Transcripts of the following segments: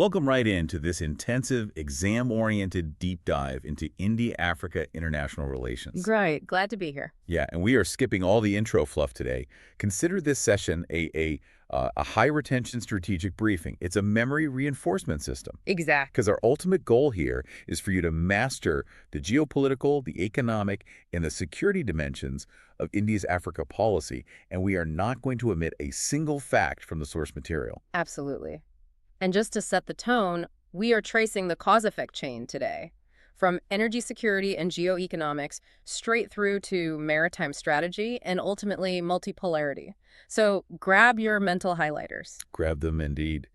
Welcome right into this intensive, exam-oriented deep dive into India-Africa international relations. Great. Glad to be here. Yeah, and we are skipping all the intro fluff today. Consider this session a high-retention strategic briefing. It's a memory reinforcement system. Exactly. Because our ultimate goal here is for you to master the geopolitical, the economic, and the security dimensions of India's Africa policy, and we are not going to omit a single fact from the source material. Absolutely. And just to set the tone, we are tracing the cause-effect chain today, from energy security and geoeconomics straight through to maritime strategy and ultimately multipolarity. So grab your mental highlighters. Grab them indeed.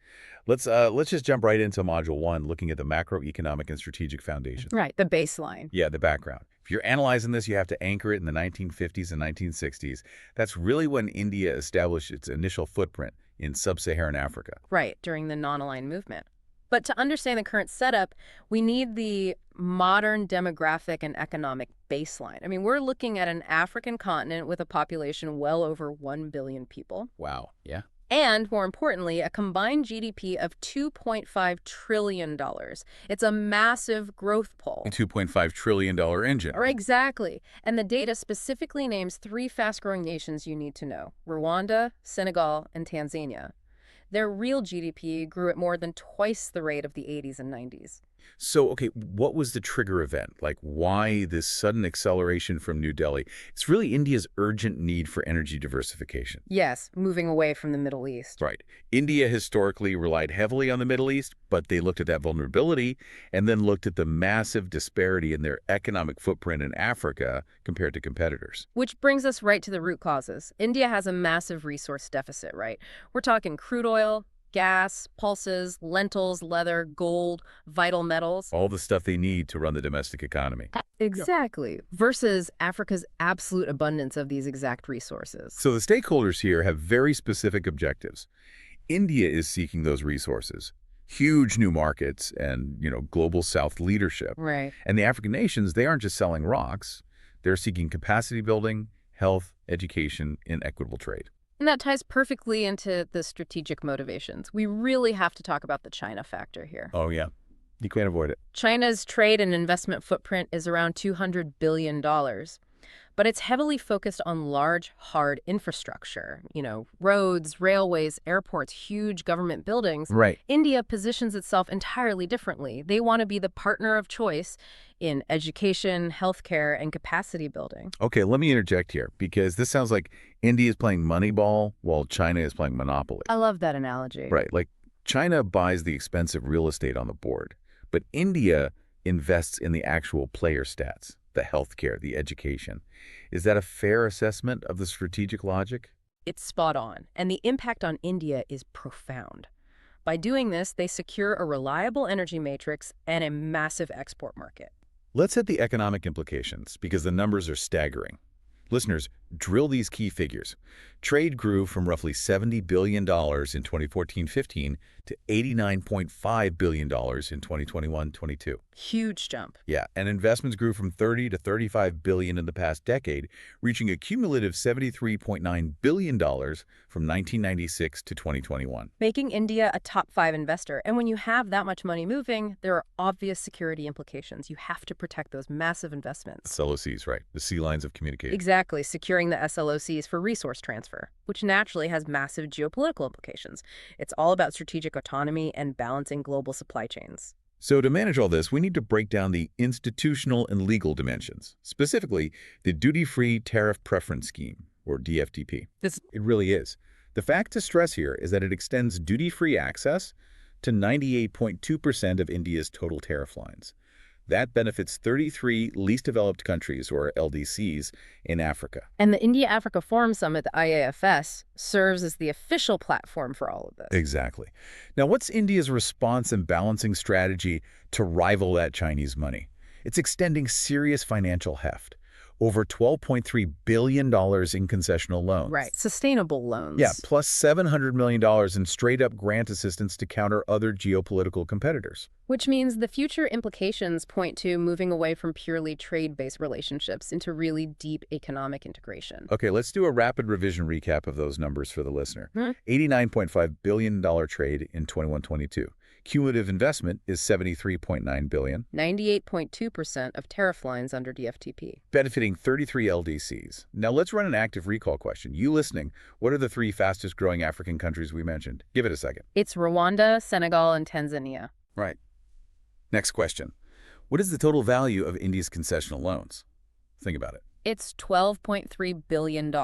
Let's just jump right into Module 1, looking at the macroeconomic and strategic foundation. Right, the baseline. Yeah, the background. If you're analyzing this, you have to anchor it in the 1950s and 1960s. That's really when India established its initial footprint in sub-Saharan Africa. Right, during the non-aligned movement. But to understand the current setup, we need the modern demographic and economic baseline. I mean, we're looking at an African continent with a population well over 1 billion people. Wow, yeah. And, more importantly, a combined GDP of $2.5 trillion. It's a massive growth pole. A $2.5 trillion engine. Or exactly. And the data specifically names 3 fast-growing nations you need to know: Rwanda, Senegal, and Tanzania. Their real GDP grew at more than twice the rate of the 80s and 90s. So, okay, what was the trigger event? Like, why this sudden acceleration from New Delhi? It's really India's urgent need for energy diversification. Yes, moving away from the Middle East. Right. India historically relied heavily on the Middle East, but they looked at that vulnerability and then looked at the massive disparity in their economic footprint in Africa compared to competitors. Which brings us right to the root causes. India has a massive resource deficit, right? We're talking crude oil, gas, pulses, lentils, leather, gold, vital metals. All the stuff they need to run the domestic economy. Exactly. Versus Africa's absolute abundance of these exact resources. So the stakeholders here have very specific objectives. India is seeking those resources, huge new markets and, global South leadership. Right. And the African nations, they aren't just selling rocks. They're seeking capacity building, health, education, and equitable trade. And that ties perfectly into the strategic motivations. We really have to talk about the China factor here. Oh, yeah. You can't avoid it. China's trade and investment footprint is around $200 billion. But it's heavily focused on large, hard infrastructure, roads, railways, airports, huge government buildings. Right. India positions itself entirely differently. They want to be the partner of choice in education, healthcare, and capacity building. Okay, let me interject here, because this sounds like India is playing Moneyball while China is playing Monopoly. I love that analogy. Right, like China buys the expensive real estate on the board, but India invests in the actual player stats, the healthcare, the education. Is that a fair assessment of the strategic logic? It's spot on, and the impact on India is profound. By doing this, they secure a reliable energy matrix and a massive export market. Let's hit the economic implications, because the numbers are staggering. Listeners, drill these key figures. Trade grew from roughly $70 billion in 2014-15 to $89.5 billion in 2021-22. Huge jump. Yeah, and investments grew from $30 to $35 billion in the past decade, reaching a cumulative $73.9 billion from 1996 to 2021. Making India a top 5 investor. And when you have that much money moving, there are obvious security implications. You have to protect those massive investments. SLOCs, right? The sea lines of communication. Exactly, securing the SLOCs for resource transfer, which naturally has massive geopolitical implications. It's all about strategic autonomy and balancing global supply chains. So to manage all this, we need to break down the institutional and legal dimensions, specifically the Duty-Free Tariff Preference Scheme, or DFTP. It really is. The fact to stress here is that it extends duty-free access to 98.2% of India's total tariff lines. That benefits 33 least developed countries, or LDCs, in Africa. And the India-Africa Forum Summit, the IAFS, serves as the official platform for all of this. Exactly. Now, what's India's response and balancing strategy to rival that Chinese money? It's extending serious financial heft. Over $12.3 billion in concessional loans. Right, sustainable loans. Yeah, plus $700 million in straight-up grant assistance to counter other geopolitical competitors. Which means the future implications point to moving away from purely trade-based relationships into really deep economic integration. Okay, let's do a rapid revision recap of those numbers for the listener. $89.5 billion trade in 21-22. Cumulative investment is $73.9 billion, 98.2% of tariff lines under DFTP. benefiting 33 LDCs. Now let's run an active recall question. You listening, what are the three fastest growing African countries we mentioned? Give it a second. It's Rwanda, Senegal, and Tanzania. Right. Next question. What is the total value of India's concessional loans? Think about it. It's $12.3 billion.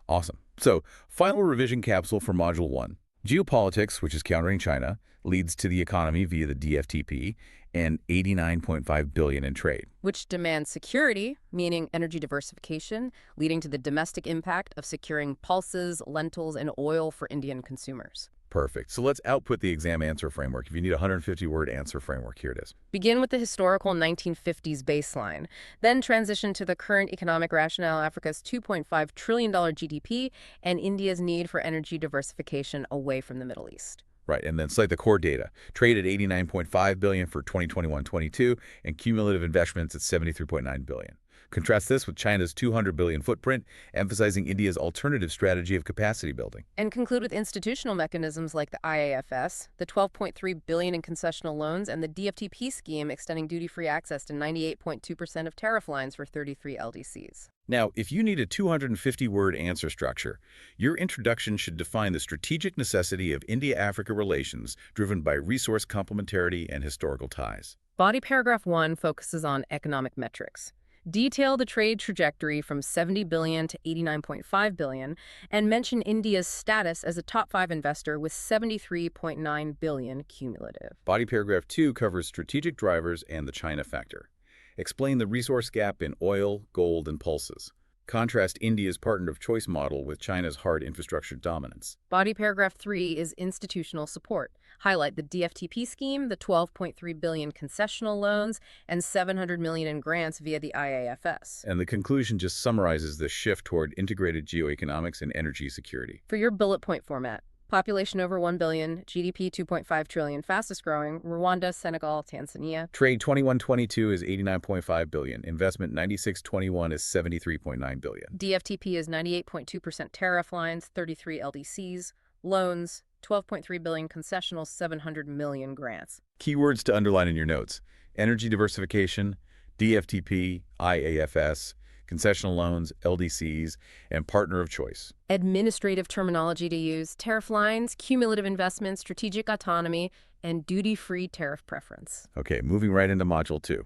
Awesome. So, final revision capsule for Module 1. Geopolitics, which is countering China, leads to the economy via the DFTP and $89.5 billion in trade. Which demands security, meaning energy diversification, leading to the domestic impact of securing pulses, lentils, and oil for Indian consumers. Perfect. So let's output the exam answer framework. If you need a 150-word answer framework, here it is. Begin with the historical 1950s baseline, then transition to the current economic rationale, Africa's $2.5 trillion GDP, and India's need for energy diversification away from the Middle East. Right, and then cite the core data. Trade at $89.5 billion for 2021-22, and cumulative investments at $73.9 billion. Contrast this with China's $200 billion footprint, emphasizing India's alternative strategy of capacity building. And conclude with institutional mechanisms like the IAFS, the $12.3 billion in concessional loans, and the DFTP scheme extending duty-free access to 98.2% of tariff lines for 33 LDCs. Now, if you need a 250-word answer structure, your introduction should define the strategic necessity of India-Africa relations driven by resource complementarity and historical ties. Body paragraph 1 focuses on economic metrics. Detail the trade trajectory from $70 billion to $89.5 billion, and mention India's status as a top 5 investor with $73.9 billion cumulative. Body paragraph 2 covers strategic drivers and the China factor. Explain the resource gap in oil, gold, and pulses. Contrast India's partner of choice model with China's hard infrastructure dominance. Body paragraph 3 is institutional support. Highlight the DFTP scheme, the $12.3 billion concessional loans, and $700 million in grants via the IAFS. And the conclusion just summarizes the shift toward integrated geoeconomics and energy security. For your bullet point format, population over 1 billion, GDP 2.5 trillion, fastest growing, Rwanda, Senegal, Tanzania. Trade 21-22 is $89.5 billion. Investment 96-21 is $73.9 billion. DFTP is 98.2% tariff lines, 33 LDCs, loans, $12.3 billion concessional, $700 million grants. Keywords to underline in your notes: energy diversification, DFTP, IAFS, concessional loans, LDCs, and partner of choice. Administrative terminology to use: tariff lines, cumulative investment, strategic autonomy, and duty-free tariff preference. Okay, moving right into Module 2.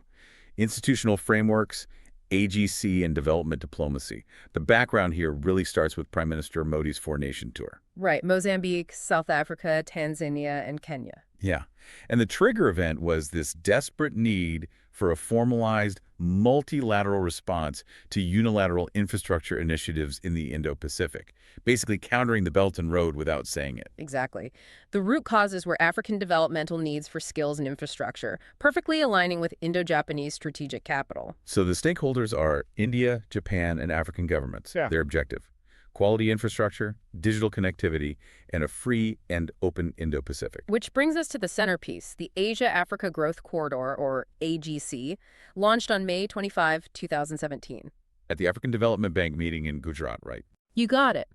Institutional frameworks, AGC, and development diplomacy. The background here really starts with Prime Minister Modi's four-nation tour. Right, Mozambique, South Africa, Tanzania, and Kenya. Yeah, and the trigger event was this desperate need for a formalized, multilateral response to unilateral infrastructure initiatives in the Indo-Pacific, basically countering the Belt and Road without saying it. Exactly. The root causes were African developmental needs for skills and infrastructure, perfectly aligning with Indo-Japanese strategic capital. So the stakeholders are India, Japan, and African governments. Yeah. Their objective: quality infrastructure, digital connectivity, and a free and open Indo-Pacific. Which brings us to the centerpiece, the Asia-Africa Growth Corridor, or AGC, launched on May 25, 2017. At the African Development Bank meeting in Gujarat, right? You got it.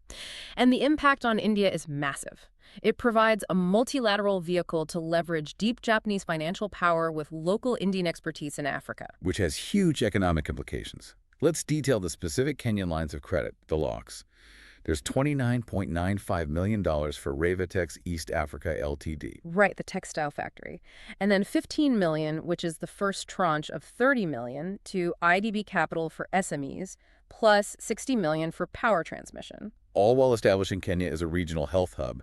And the impact on India is massive. It provides a multilateral vehicle to leverage deep Japanese financial power with local Indian expertise in Africa. Which has huge economic implications. Let's detail the specific Kenyan lines of credit, the LOCs. There's $29.95 million for Revatex East Africa Ltd. Right, the textile factory. And then $15 million, which is the first tranche of $30 million, to IDB Capital for SMEs, plus $60 million for power transmission. All while establishing Kenya as a regional health hub.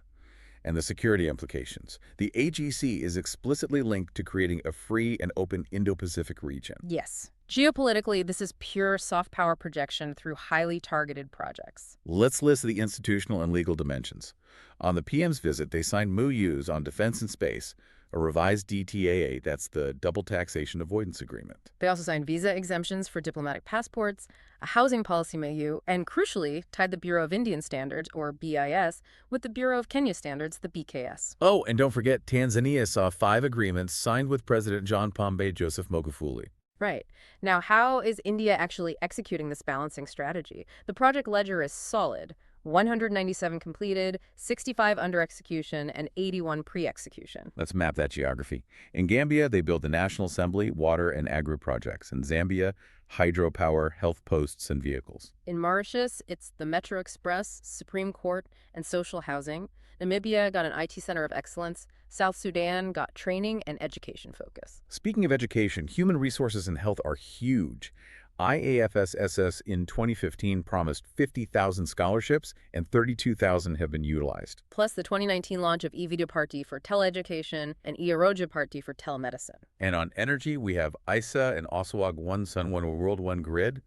And the security implications. The AGC is explicitly linked to creating a free and open Indo-Pacific region. Yes. Geopolitically, this is pure soft power projection through highly targeted projects. Let's list the institutional and legal dimensions. On the PM's visit, they signed MOUs on defense and space, a revised DTAA, that's the Double Taxation Avoidance Agreement. They also signed visa exemptions for diplomatic passports, a housing policy MOU, and crucially, tied the Bureau of Indian Standards, or BIS, with the Bureau of Kenya Standards, the BKS. Oh, and don't forget, Tanzania saw 5 agreements signed with President John Pombe Joseph Magufuli. Right. Now, how is India actually executing this balancing strategy? The project ledger is solid. 197 completed, 65 under execution, and 81 pre-execution. Let's map that geography. In Gambia, they build the National Assembly, water, and agri projects. In Zambia, hydropower, health posts, and vehicles. In Mauritius, it's the Metro Express, Supreme Court, and social housing. Namibia got an IT center of excellence. South Sudan got training and education focus. Speaking of education, human resources and health are huge. IAFSSS in 2015 promised 50,000 scholarships, and 32,000 have been utilized. Plus the 2019 launch of e-Video Party for teleeducation and e-Aroja Party for telemedicine. And on energy, we have ISA and Oswag One Sun One World One Grid.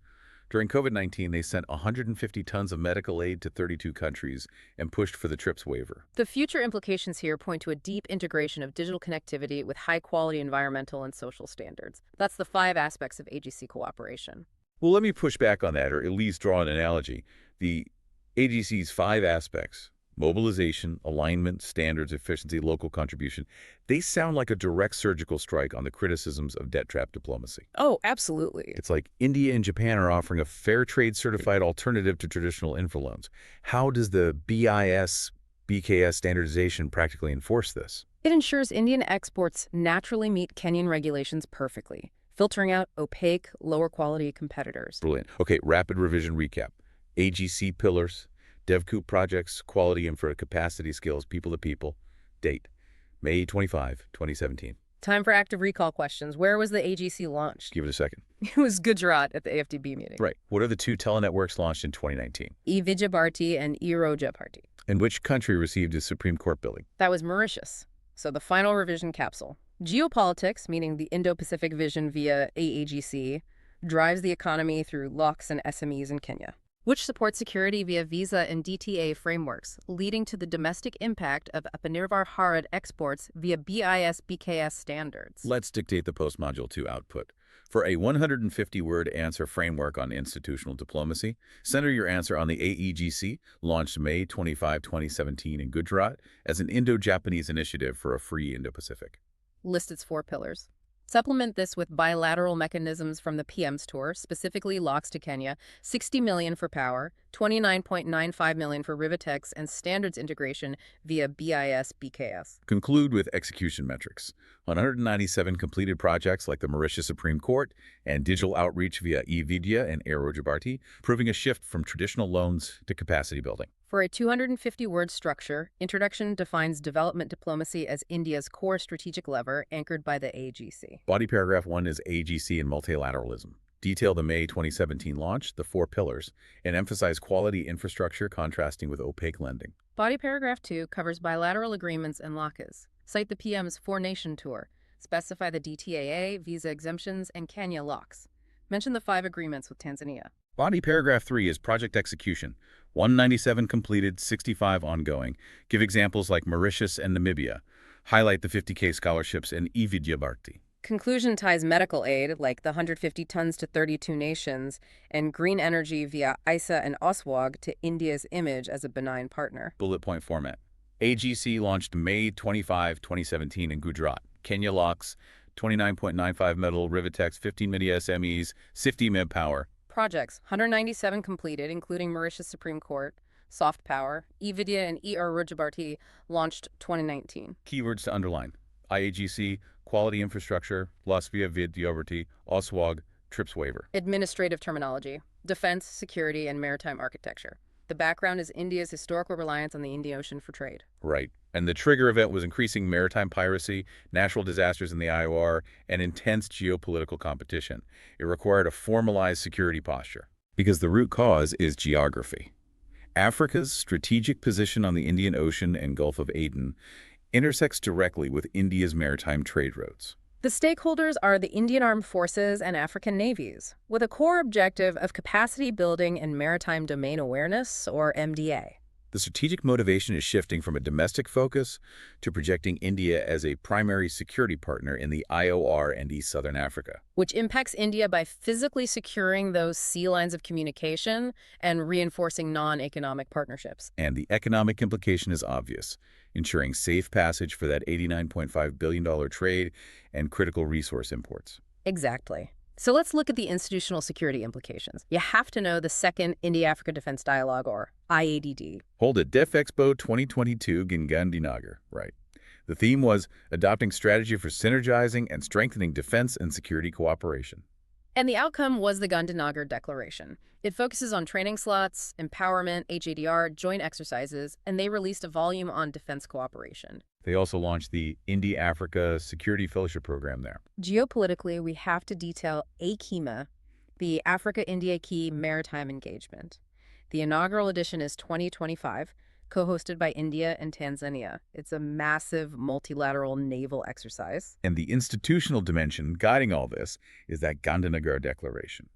During COVID-19, they sent 150 tons of medical aid to 32 countries and pushed for the TRIPS waiver. The future implications here point to a deep integration of digital connectivity with high-quality environmental and social standards. That's the 5 aspects of AGC cooperation. Well, let me push back on that, or at least draw an analogy. The AGC's 5 aspects, mobilization, alignment, standards, efficiency, local contribution, they sound like a direct surgical strike on the criticisms of debt trap diplomacy. Oh, absolutely. It's like India and Japan are offering a fair trade certified alternative to traditional infra loans. How does the BIS-BKS standardization practically enforce this? It ensures Indian exports naturally meet Kenyan regulations perfectly, filtering out opaque, lower-quality competitors. Brilliant. Okay, rapid revision recap. AGC pillars, DevCoop projects, quality infra, capacity skills, people to people. Date, May 25, 2017. Time for active recall questions. Where was the AGC launched? Give it a second. It was Gujarat at the AFDB meeting. Right. What are the 2 telenetworks launched in 2019? e-Vidya Bharti and e-Aroja Bharti. And which country received a Supreme Court billing? That was Mauritius. So the final revision capsule. Geopolitics, meaning the Indo-Pacific vision via AAGC, drives the economy through LOCs and SMEs in Kenya, which supports security via visa and DTA frameworks, leading to the domestic impact of Apanirbhar Bharat exports via BIS-BKS standards. Let's dictate the post-module 2 output. For a 150-word answer framework on institutional diplomacy, center your answer on the AEGC, launched May 25, 2017 in Gujarat as an Indo-Japanese initiative for a free Indo-Pacific. List its 4 pillars. Supplement this with bilateral mechanisms from the PM's tour, specifically locks to Kenya, $60 million for power, $29.95 million for Rivitex, and standards integration via BIS-BKS. Conclude with execution metrics. 197 completed projects like the Mauritius Supreme Court and digital outreach via e-Vidya and e-Aroja Bharti, proving a shift from traditional loans to capacity building. For a 250-word structure, introduction defines development diplomacy as India's core strategic lever anchored by the AGC. Body paragraph 1 is AGC and multilateralism. Detail the May 2017 launch, the 4 pillars, and emphasize quality infrastructure contrasting with opaque lending. Body paragraph 2 covers bilateral agreements and LACAs. Cite the PM's 4-nation tour. Specify the DTAA, visa exemptions, and Kenya locks. Mention the 5 agreements with Tanzania. Body paragraph 3 is project execution. 197 completed, 65 ongoing. Give examples like Mauritius and Namibia. Highlight the 50K scholarships and e-Vidya Bharti. Conclusion ties medical aid, like the 150 tons to 32 nations, and green energy via ISA and Oswag to India's image as a benign partner. Bullet point format. AGC launched May 25, 2017 in Gujarat. Kenya locks, 29.95 metal, Rivitex, 15 media SMEs, SIFTI MEB power. Projects, 197 completed, including Mauritius Supreme Court, Soft Power, e-Vidya and e-Aroja Bharti, launched 2019. Keywords to underline. IAGC, quality infrastructure, Lasvia Vidya Bharti, Oswag, TRIPS waiver. Administrative terminology, defense, security, and maritime architecture. The background is India's historical reliance on the Indian Ocean for trade. Right. And the trigger event was increasing maritime piracy, natural disasters in the IOR, and intense geopolitical competition. It required a formalized security posture. Because the root cause is geography. Africa's strategic position on the Indian Ocean and Gulf of Aden intersects directly with India's maritime trade routes. The stakeholders are the Indian Armed Forces and African navies, with a core objective of capacity building and maritime domain awareness, or MDA. The strategic motivation is shifting from a domestic focus to projecting India as a primary security partner in the IOR and East Southern Africa, which impacts India by physically securing those sea lines of communication and reinforcing non-economic partnerships. And the economic implication is obvious, ensuring safe passage for that $89.5 billion trade and critical resource imports. Exactly. So let's look at the institutional security implications. You have to know the Second India-Africa Defense Dialogue, or IADD. Hold it, Def Expo 2022 Gingandinagar, right. The theme was adopting strategy for synergizing and strengthening defense and security cooperation. And the outcome was the Gandhinagar Declaration. It focuses on training slots, empowerment, HADR, joint exercises, and they released a volume on defense cooperation. They also launched the India-Africa Security Fellowship Program there. Geopolitically, we have to detail AIKEYME, the Africa-India Key Maritime Engagement. The inaugural edition is 2025, co-hosted by India and Tanzania. It's a massive multilateral naval exercise. And the institutional dimension guiding all this is that Gandhinagar Declaration.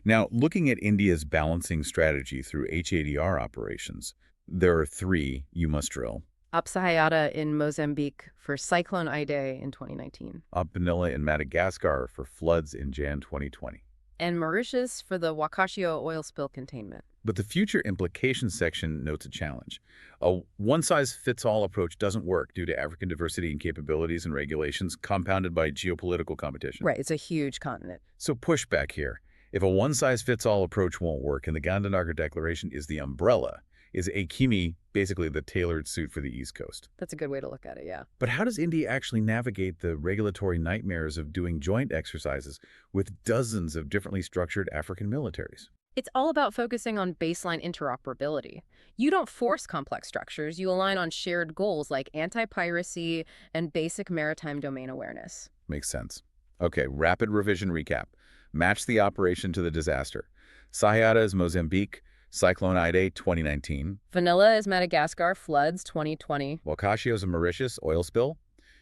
Now, looking at India's balancing strategy through HADR operations, there are three you must drill. Apsahayata in Mozambique for Cyclone Idai in 2019. Manila in Madagascar for floods in Jan 2020. And Mauritius for the Wakashio oil spill containment. But the future implications section notes a challenge. A one-size-fits-all approach doesn't work due to African diversity and capabilities and regulations compounded by geopolitical competition. Right, it's a huge continent. So pushback here. If a one-size-fits-all approach won't work and the Gandhinagar Declaration is the umbrella, is AIKEYME basically the tailored suit for the East Coast? That's a good way to look at it, yeah. But how does India actually navigate the regulatory nightmares of doing joint exercises with dozens of differently structured African militaries? It's all about focusing on baseline interoperability. You don't force complex structures, you align on shared goals like anti-piracy and basic maritime domain awareness. Makes sense. Okay, rapid revision recap. Match the operation to the disaster. Sayada is Mozambique, Cyclone Idai 2019. Vanilla is Madagascar, floods 2020. Wakashio is Mauritius, oil spill.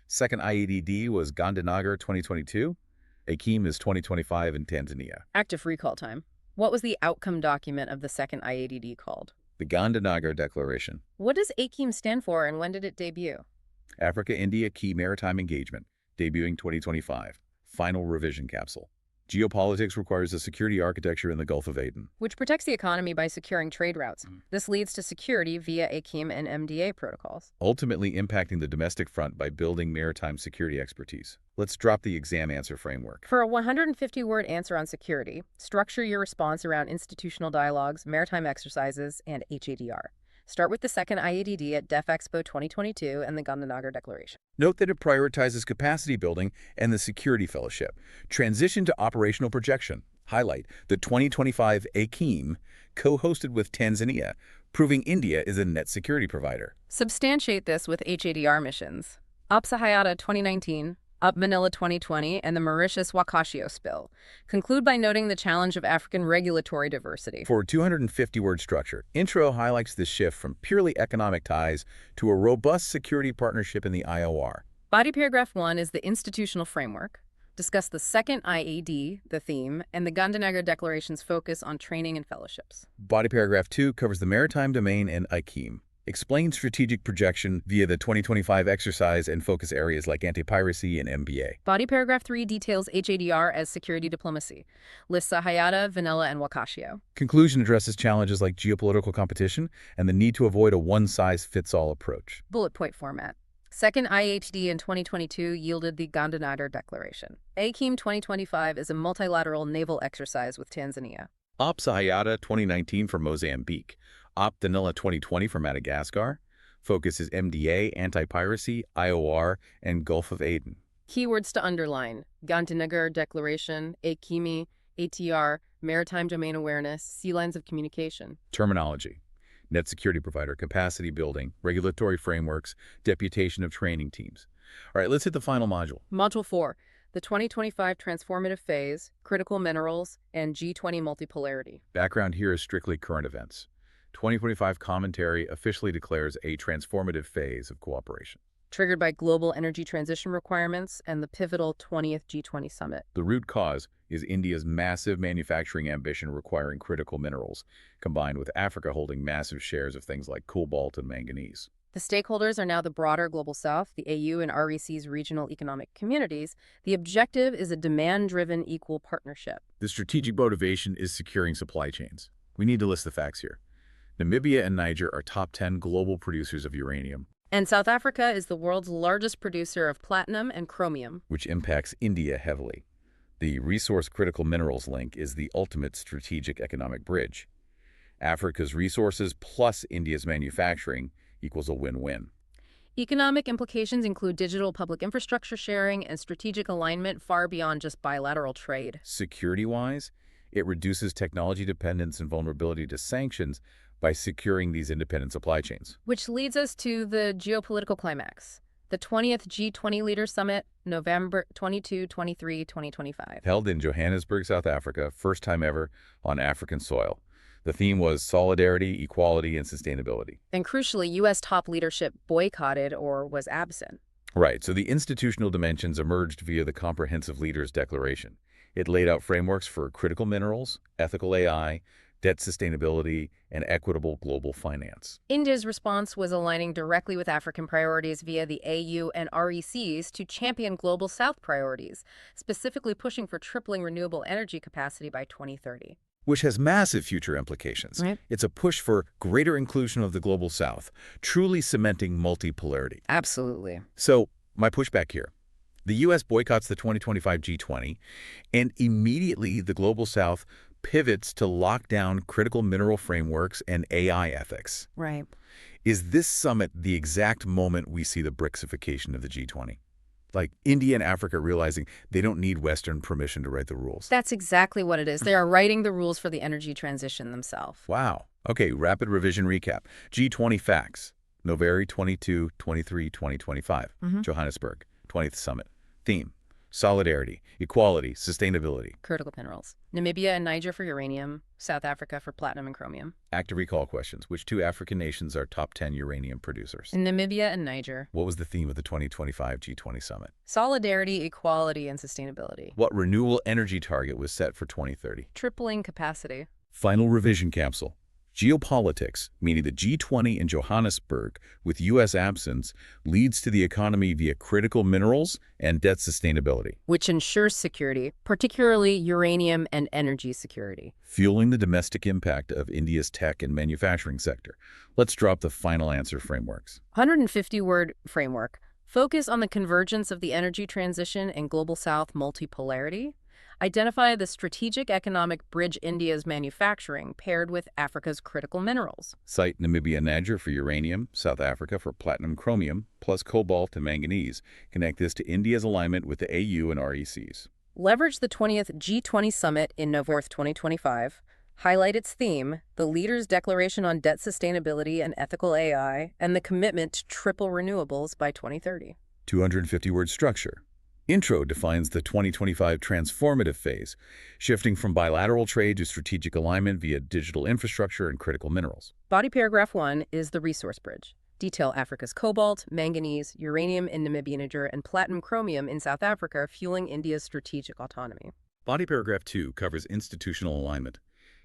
Second IADD was Gandhinagar 2022. AIKEYME is 2025 in Tanzania. Active recall time. What was the outcome document of the second IADD called? The Gandhinagar Declaration. What does AIKEYME stand for and when did it debut? Africa-India Key Maritime Engagement, debuting 2025. Final revision capsule. Geopolitics requires a security architecture in the Gulf of Aden, which protects the economy by securing trade routes. This leads to security via AIKEYME and MDA protocols, ultimately impacting the domestic front by building maritime security expertise. Let's drop the exam answer framework. For a 150-word answer on security, structure your response around institutional dialogues, maritime exercises, and HADR. Start with the second IADD at Def Expo 2022 and the Gandhinagar Declaration. Note that it prioritizes capacity building and the security fellowship. Transition to operational projection. Highlight the 2025 AIKEYME, co-hosted with Tanzania, proving India is a net security provider. Substantiate this with HADR missions. Apsahayata 2019, Up Manila 2020, and the Mauritius Wakashio spill. Conclude by noting the challenge of African regulatory diversity. For a 250-word structure, Intro highlights the shift from purely economic ties to a robust security partnership in the IOR. Body paragraph 1 is the institutional framework. Discuss the second IAD, the theme, and the Gandhinagar Declaration's focus on training and fellowships. Body paragraph 2 covers the maritime domain and AIKEYME. Explain strategic projection via the 2025 exercise and focus areas like anti-piracy and MBA. Body paragraph 3 details HADR as security diplomacy. Lists Sayada, Vanilla, and Wakashio. Conclusion addresses challenges like geopolitical competition and the need to avoid a one-size-fits-all approach. Bullet point format. Second IATD in 2022 yielded the Gandhinagar Declaration. AIKEYME 2025 is a multilateral naval exercise with Tanzania. Apsahayata 2019 for Mozambique. Manila 2020 for Madagascar. Focus is MDA, anti-piracy, IOR, and Gulf of Aden. Keywords to underline: Gandhinagar Declaration, AIKEYME, ATR, maritime domain awareness, sea lines of communication. Terminology: net security provider, capacity building, regulatory frameworks, deputation of training teams. All right, let's hit the final module. Module 4, the 2025 transformative phase, critical minerals, and G20 multipolarity. Background here is strictly current events. 2025 commentary officially declares a transformative phase of cooperation, triggered by global energy transition requirements and the pivotal 20th G20 Summit. The root cause is India's massive manufacturing ambition requiring critical minerals, combined with Africa holding massive shares of things like cobalt and manganese. The stakeholders are now the broader Global South, the AU and REC's regional economic communities. The objective is a demand-driven equal partnership. The strategic motivation is securing supply chains. We need to list the facts here. Namibia and Niger are top 10 global producers of uranium. And South Africa is the world's largest producer of platinum and chromium, which impacts India heavily. The resource-critical minerals link is the ultimate strategic economic bridge. Africa's resources plus India's manufacturing equals a win-win. Economic implications include digital public infrastructure sharing and strategic alignment far beyond just bilateral trade. Security-wise, it reduces technology dependence and vulnerability to sanctions by securing these independent supply chains. Which leads us to the geopolitical climax. The 20th G20 Leaders Summit, November 22, 23, 2025. Held in Johannesburg, South Africa, first time ever on African soil. The theme was solidarity, equality, and sustainability. And crucially, U.S. top leadership boycotted or was absent. Right, so the institutional dimensions emerged via the Comprehensive Leaders Declaration. It laid out frameworks for critical minerals, ethical AI, debt sustainability, and equitable global finance. India's response was aligning directly with African priorities via the AU and RECs to champion Global South priorities, specifically pushing for tripling renewable energy capacity by 2030. Which has massive future implications. Right. It's a push for greater inclusion of the Global South, truly cementing multipolarity. Absolutely. So, my pushback here. The U.S. boycotts the 2025 G20, and immediately the Global South pivots to lock down critical mineral frameworks and AI ethics. Right. Is this summit the exact moment we see the BRICsification of the G20? Like India and Africa realizing they don't need Western permission to write the rules. That's exactly what it is. They are writing the rules for the energy transition themselves. Wow. Okay, rapid revision recap. G20 facts. November 22, 23, 2025. Johannesburg, 20th Summit. Theme: solidarity, equality, sustainability. Critical minerals. Namibia and Niger for uranium. South Africa for platinum and chromium. Active recall questions. Which two African nations are top 10 uranium producers? Namibia and Niger. What was the theme of the 2025 G20 Summit? Solidarity, equality, and sustainability. What renewable energy target was set for 2030? Tripling capacity. Final revision capsule. Geopolitics, meaning the G20 in Johannesburg with U.S. absence, leads to the economy via critical minerals and debt sustainability. Which ensures security, particularly uranium and energy security. Fueling the domestic impact of India's tech and manufacturing sector. Let's drop the final answer frameworks. 150-word framework. Focus on the convergence of the energy transition and Global South multipolarity. Identify the strategic economic bridge India's manufacturing paired with Africa's critical minerals. Cite Namibia and Niger for uranium, South Africa for platinum chromium, plus cobalt and manganese. Connect this to India's alignment with the AU and RECs. Leverage the 20th G20 Summit in November 2025. Highlight its theme, the leaders' declaration on debt sustainability and ethical AI, and the commitment to triple renewables by 2030. 250-word structure. Intro defines the 2025 transformative phase, shifting from bilateral trade to strategic alignment via digital infrastructure and critical minerals. Body paragraph 1 is the resource bridge. Detail Africa's cobalt, manganese, uranium in Namibia, Niger, and platinum chromium in South Africa, fueling India's strategic autonomy. Body paragraph 2 covers institutional alignment.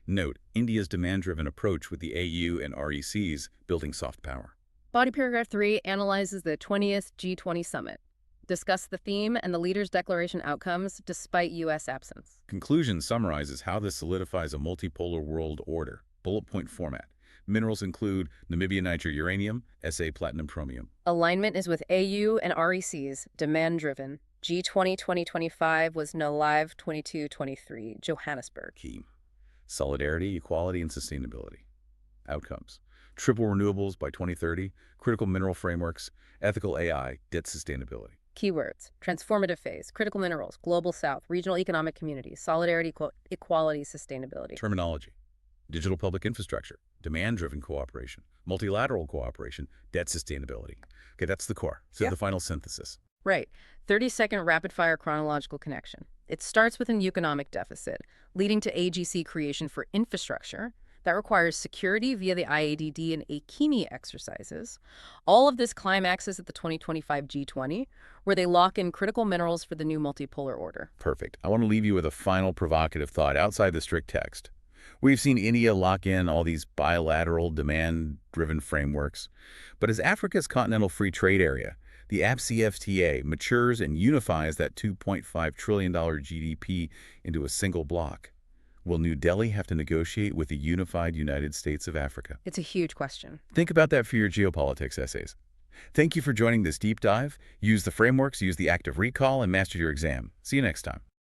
Note India's demand-driven approach with the AU and RECs building soft power. Body paragraph 3 analyzes the 20th G20 Summit. Discuss the theme and the leaders' declaration outcomes despite U.S. absence. Conclusion summarizes how this solidifies a multipolar world order. Bullet point format. Minerals include Namibia, Niger, uranium, SA, platinum, chromium. Alignment is with AU and RECs, demand-driven. G20 2025 was no live 22-23, Johannesburg. Key. Solidarity, equality, and sustainability. Outcomes. Triple renewables by 2030, critical mineral frameworks, ethical AI, debt sustainability. Keywords: transformative phase, critical minerals, global south, regional economic communities, solidarity, equality, sustainability. Terminology: digital public infrastructure, demand-driven cooperation, multilateral cooperation, debt sustainability. Okay, that's the core. So the final synthesis. Right. 30-second rapid-fire chronological connection. It starts with an economic deficit, leading to AGC creation for infrastructure. That requires security via the IADD and AIKEYME exercises. All of this climaxes at the 2025 G20, where they lock in critical minerals for the new multipolar order. Perfect. I want to leave you with a final provocative thought outside the strict text. We've seen India lock in all these bilateral, demand-driven frameworks. But as Africa's continental free trade area, the AfCFTA matures and unifies that $2.5 trillion GDP into a single bloc. Will New Delhi have to negotiate with the unified United States of Africa? It's a huge question. Think about that for your geopolitics essays. Thank you for joining this deep dive. Use the frameworks, use the active recall, and master your exam. See you next time.